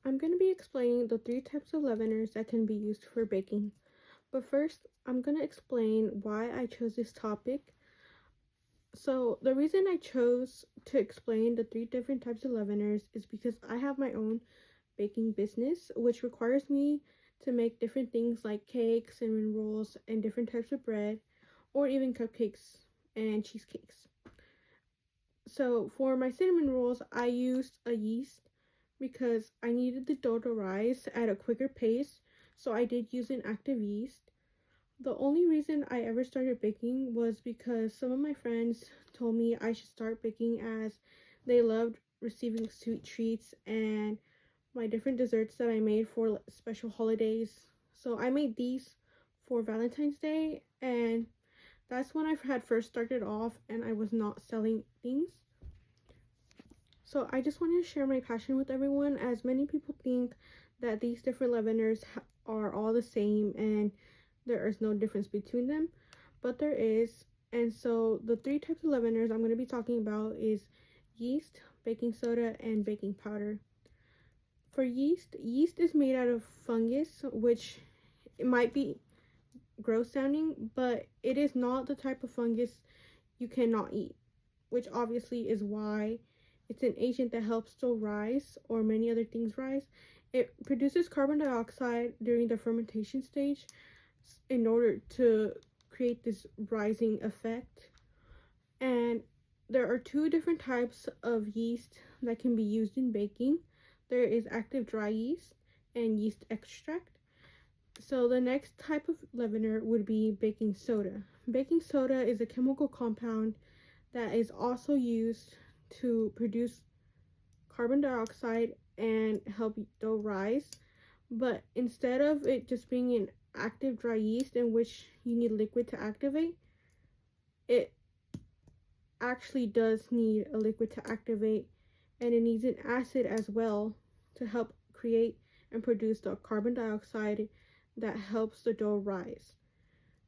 I'm going to be explaining the 3 types of leaveners that can be used for baking. But first, I'm going to explain why I chose this topic. So, the reason I chose to explain the 3 different types of leaveners is because I have my own baking business, which requires me to make different things like cakes, cinnamon rolls, and different types of bread, or even cupcakes and cheesecakes. So, for my cinnamon rolls, I used a yeast because I needed the dough to rise at a quicker pace, so I did use an active yeast. The only reason I ever started baking was because some of my friends told me I should start baking as they loved receiving sweet treats and my different desserts that I made for special holidays. So I made these for Valentine's Day, and that's when I had first started off and I was not selling things. So I just wanted to share my passion with everyone, as many people think that these different leaveners are all the same and there is no difference between them, but there is. And so the 3 types of leaveners I'm going to be talking about is yeast, baking soda, and baking powder. For yeast, yeast is made out of fungus, which it might be gross sounding, but it is not the type of fungus you cannot eat, which obviously is why it's an agent that helps dough rise or many other things rise. It produces carbon dioxide during the fermentation stage in order to create this rising effect. And there are 2 different types of yeast that can be used in baking. There is active dry yeast and yeast extract. So the next type of leavener would be baking soda. Baking soda is a chemical compound that is also used to produce carbon dioxide and help dough rise. But instead of it just being an active dry yeast in which you need liquid to activate, it actually does need a liquid to activate, and it needs an acid as well to help create and produce the carbon dioxide that helps the dough rise.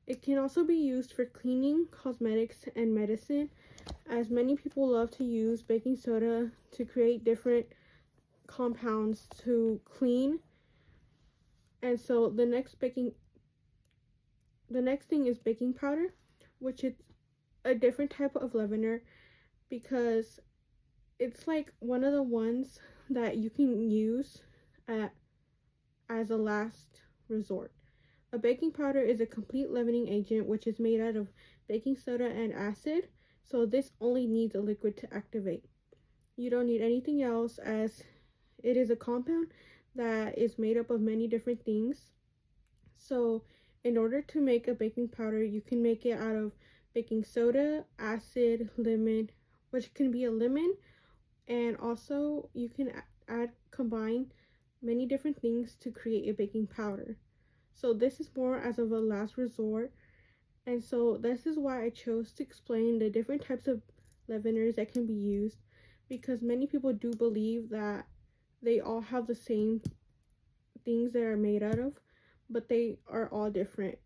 It can also be used for cleaning, cosmetics, and medicine, as many people love to use baking soda to create different compounds to clean. And so the next thing is baking powder, which is a different type of leavener because it's like one of the ones that you can use as a last resort. A baking powder is a complete leavening agent which is made out of baking soda and acid, so this only needs a liquid to activate. You don't need anything else, as it is a compound that is made up of many different things. So in order to make a baking powder, you can make it out of baking soda, acid, lemon, which can be a lemon, and also you can combine many different things to create a baking powder. So this is more as of a last resort, and so this is why I chose to explain the different types of leaveners that can be used, because many people do believe that they all have the same things they are made out of, but they are all different.